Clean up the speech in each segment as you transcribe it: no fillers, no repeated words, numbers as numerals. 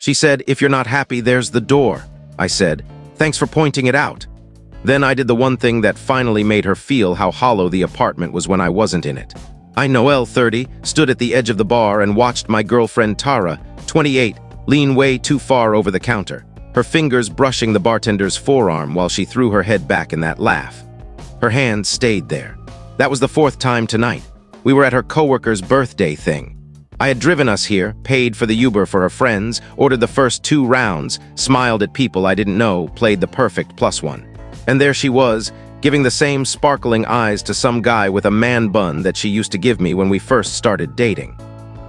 She said, "If you're not happy, there's the door." I said, "Thanks for pointing it out." Then I did the one thing that finally made her feel how hollow the apartment was when I wasn't in it. I, Noelle, 30, stood at the edge of the bar and watched my girlfriend Tara, 28, lean way too far over the counter, her fingers brushing the bartender's forearm while she threw her head back in that laugh. Her hand stayed there. That was the fourth time tonight. We were at her coworker's birthday thing. I had driven us here, paid for the Uber for her friends, ordered the first 2 rounds, smiled at people I didn't know, played the perfect +1. And there she was, giving the same sparkling eyes to some guy with a man bun that she used to give me when we first started dating.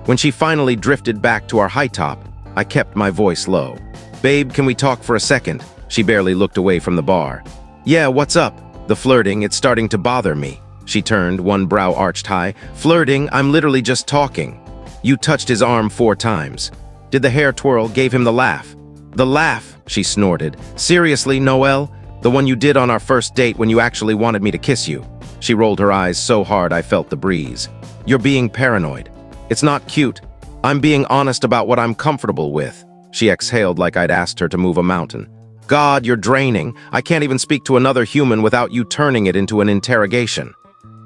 When she finally drifted back to our high top, I kept my voice low. "Babe, can we talk for a second?" She barely looked away from the bar. "Yeah, what's up?" The flirting, it's starting to bother me. She turned, one brow arched high. "Flirting? I'm literally just talking." "You touched his arm 4 times. Did the hair twirl, gave him the laugh?" "The laugh?" she snorted. "Seriously, Noelle? The one you did on our first date when you actually wanted me to kiss you?" She rolled her eyes so hard I felt the breeze. "You're being paranoid. It's not cute. I'm being honest about what I'm comfortable with." She exhaled like I'd asked her to move a mountain. "God, you're draining. I can't even speak to another human without you turning it into an interrogation."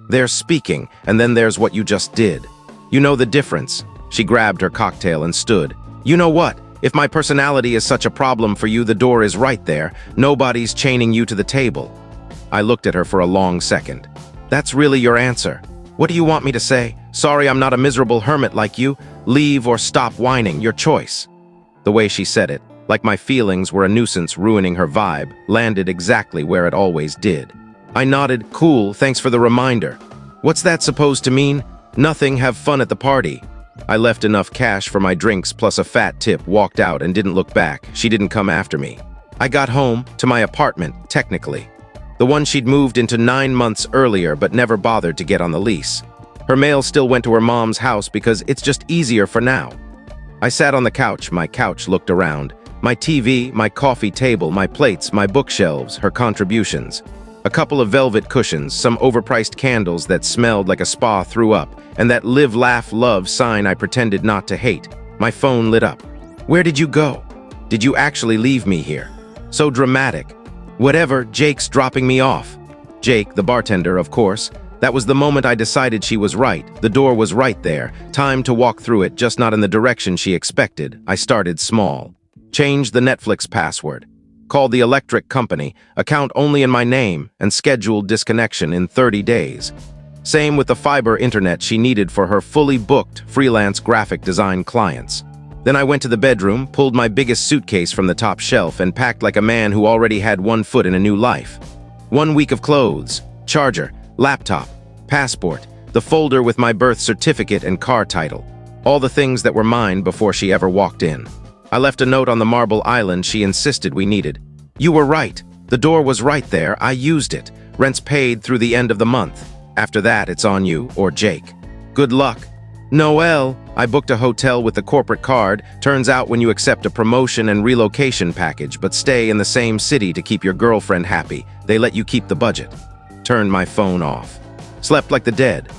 "There's speaking, and then there's what you just did. You know the difference." She grabbed her cocktail and stood. "You know what? If my personality is such a problem for you, the door is right there. Nobody's chaining you to the table." I looked at her for a long second. "That's really your answer? What do you want me to say? Sorry, I'm not a miserable hermit like you. Leave or stop whining, your choice." The way she said it, like my feelings were a nuisance ruining her vibe, landed exactly where it always did. I nodded. "Cool, thanks for the reminder." "What's that supposed to mean?" "Nothing, have fun at the party." I left enough cash for my drinks plus a fat tip, walked out, and didn't look back. She didn't come after me. I got home, to my apartment, technically. The one she'd moved into 9 months earlier but never bothered to get on the lease. Her mail still went to her mom's house because it's just easier for now. I sat on the couch, my couch looked around. My TV, my coffee table, my plates, my bookshelves, her contributions. A couple of velvet cushions, some overpriced candles that smelled like a spa threw up, and that live, laugh, love sign I pretended not to hate. My phone lit up. "Where did you go? Did you actually leave me here? So dramatic." "Whatever, Jake's dropping me off." Jake, the bartender, of course. That was the moment I decided she was right. The door was right there. Time to walk through it, just not in the direction she expected. I started small. Changed the Netflix password. Called the electric company, account only in my name, and scheduled disconnection in 30 days. Same with the fiber internet she needed for her fully booked freelance graphic design clients. Then I went to the bedroom, pulled my biggest suitcase from the top shelf, and packed like a man who already had 1 foot in a new life. 1 week of clothes, charger, laptop, passport, the folder with my birth certificate and car title. All the things that were mine before she ever walked in. I left a note on the marble island she insisted we needed. "You were right. The door was right there. I used it. Rent's paid through the end of the month. After that, it's on you or Jake. Good luck." "Noelle." I booked a hotel with the corporate card. Turns out when you accept a promotion and relocation package but stay in the same city to keep your girlfriend happy, they let you keep the budget. Turned my phone off. Slept like the dead.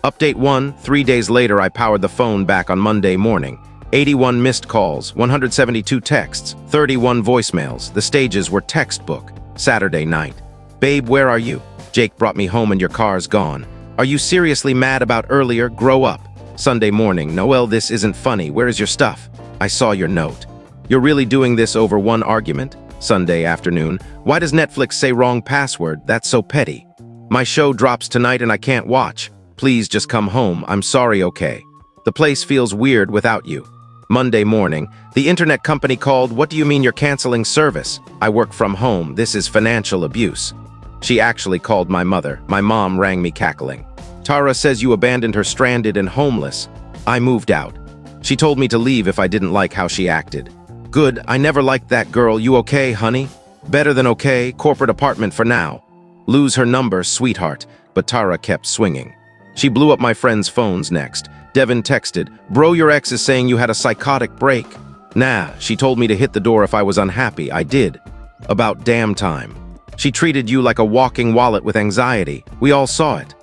Update 1, 3 days later I powered the phone back on Monday morning. 81 missed calls, 172 texts, 31 voicemails. The stages were textbook. Saturday night. "Babe, where are you? Jake brought me home and your car's gone. Are you seriously mad about earlier? Grow up." Sunday morning. "Noelle, this isn't funny. Where is your stuff? I saw your note." "You're really doing this over one argument?" Sunday afternoon. "Why does Netflix say wrong password? That's so petty." "My show drops tonight and I can't watch. Please just come home. I'm sorry, okay? The place feels weird without you." Monday morning. "The internet company called. What do you mean you're canceling service? I work from home. This is financial abuse." She actually called my mother. My mom rang me cackling. "Tara says you abandoned her stranded and homeless." I moved out. She told me to leave if I didn't like how she acted. "Good, I never liked that girl. You okay, honey?" "Better than okay. Corporate apartment for now." "Lose her number, sweetheart." But Tara kept swinging. She blew up my friends' phones next. Devin texted, "Bro, your ex is saying you had a psychotic break." "Nah, she told me to hit the door if I was unhappy. I did. About damn time. She treated you like a walking wallet with anxiety. We all saw it."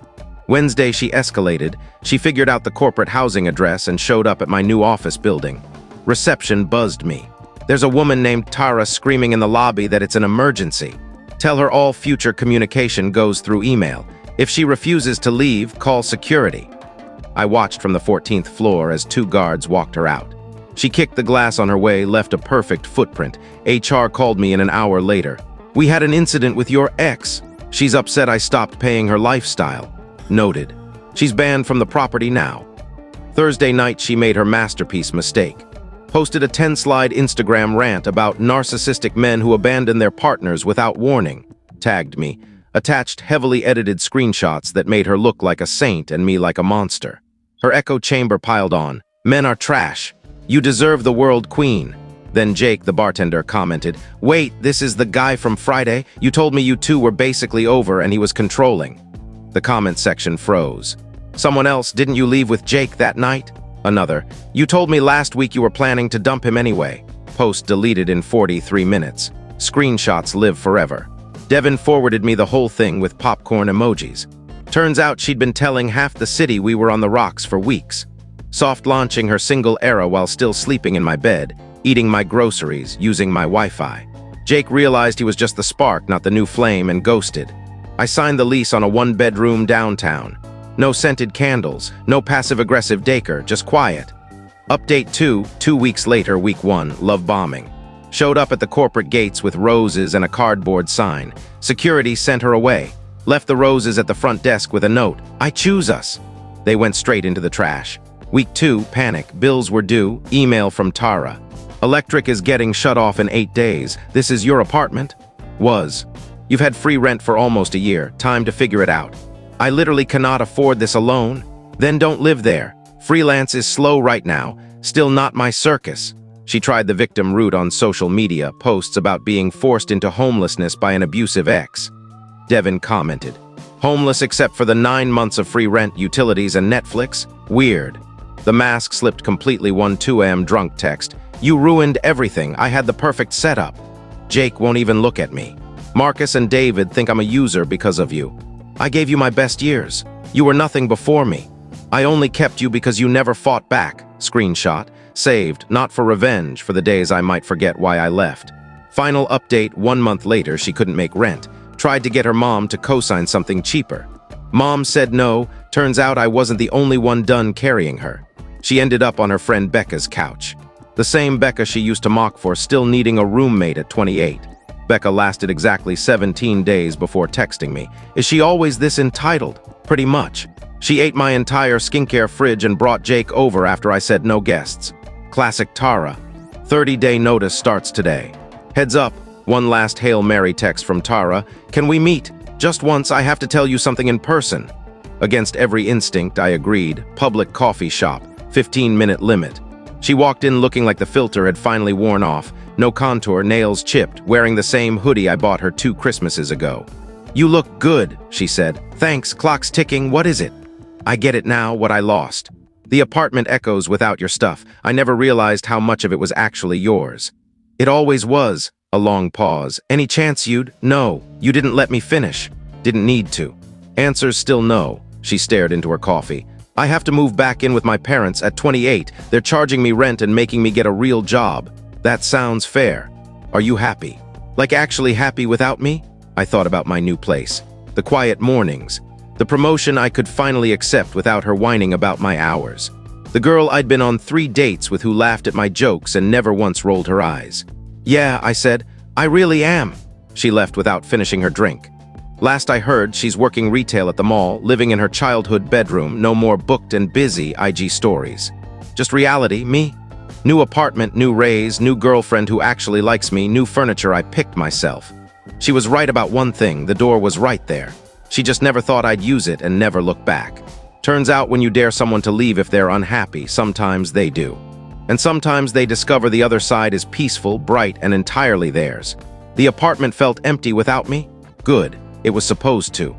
Wednesday she escalated. She figured out the corporate housing address and showed up at my new office building. Reception buzzed me. There's a woman named Tara screaming in the lobby that it's an emergency. Tell her all future communication goes through email. If she refuses to leave, call security." I watched from the 14th floor as 2 guards walked her out. She kicked the glass on her way, left a perfect footprint. HR called me in an hour later. "We had an incident with your ex. She's upset I stopped paying her lifestyle." Noted. She's banned from the property now. Thursday night, she made her masterpiece mistake. Posted a 10-slide Instagram rant about narcissistic men who abandon their partners without warning. Tagged me. Attached heavily edited screenshots that made her look like a saint and me like a monster. Her echo chamber piled on. "Men are trash. You deserve the world queen." Then Jake, the bartender, commented, "Wait, this is the guy from Friday? You told me you two were basically over and he was controlling." The comment section froze. "Someone else, didn't you leave with Jake that night?" Another, "You told me last week you were planning to dump him anyway." Post deleted in 43 minutes. Screenshots live forever. Devin forwarded me the whole thing with popcorn emojis. Turns out she'd been telling half the city we were on the rocks for weeks. Soft launching her single era while still sleeping in my bed, eating my groceries, using my Wi-Fi. Jake realized he was just the spark, not the new flame, and ghosted. I signed the lease on a 1-bedroom downtown. No scented candles, no passive-aggressive daycare, just quiet. Update 2 weeks later, week 1, love bombing. Showed up at the corporate gates with roses and a cardboard sign. Security sent her away. Left the roses at the front desk with a note, "I choose us." They went straight into the trash. Week 2, panic, bills were due, email from Tara. "Electric is getting shut off in 8 days. This is your apartment?" Was. "You've had free rent for almost a year. Time to figure it out." "I literally cannot afford this alone." "Then don't live there. Freelance is slow right now. Still not my circus." She tried the victim route on social media, posts about being forced into homelessness by an abusive ex. Devin commented, "Homeless except for the 9 months of free rent, utilities, and Netflix? Weird." The mask slipped completely. 1:02 a.m. drunk text, "You ruined everything. I had the perfect setup." Jake won't even look at me. "Marcus and David think I'm a user because of you. I gave you my best years. You were nothing before me. I only kept you because you never fought back." Screenshot. Saved, not for revenge, for the days I might forget why I left. Final update, 1 month later, she couldn't make rent. Tried to get her mom to co-sign something cheaper. Mom said no. Turns out I wasn't the only one done carrying her. She ended up on her friend Becca's couch. The same Becca she used to mock for, still needing a roommate at 28. Becca lasted exactly 17 days before texting me. "Is she always this entitled?" "Pretty much. She ate my entire skincare fridge and brought Jake over after I said no guests." Classic Tara. 30-day notice starts today. Heads up, one last Hail Mary text from Tara. "Can we meet? Just once, I have to tell you something in person." Against every instinct, I agreed. Public coffee shop, 15-minute limit. She walked in looking like the filter had finally worn off. No contour, nails chipped, wearing the same hoodie I bought her 2 Christmases ago. "You look good," she said. "Thanks, clock's ticking, what is it?" "I get it now, what I lost. The apartment echoes without your stuff. I never realized how much of it was actually yours." "It always was." A long pause. "Any chance you'd—" "No, you didn't let me finish." "Didn't need to." Answers still no. She stared into her coffee. "I have to move back in with my parents at 28. They're charging me rent and making me get a real job." "That sounds fair. Are you happy? Like actually happy without me?" I thought about my new place. The quiet mornings. The promotion I could finally accept without her whining about my hours. The girl I'd been on 3 dates with who laughed at my jokes and never once rolled her eyes. "Yeah," I said, "I really am." She left without finishing her drink. Last I heard, she's working retail at the mall, living in her childhood bedroom, no more booked and busy IG stories. Just reality, me. New apartment, new raise, new girlfriend who actually likes me, new furniture I picked myself. She was right about one thing, the door was right there. She just never thought I'd use it and never look back. Turns out when you dare someone to leave if they're unhappy, sometimes they do. And sometimes they discover the other side is peaceful, bright, and entirely theirs. The apartment felt empty without me? Good. It was supposed to.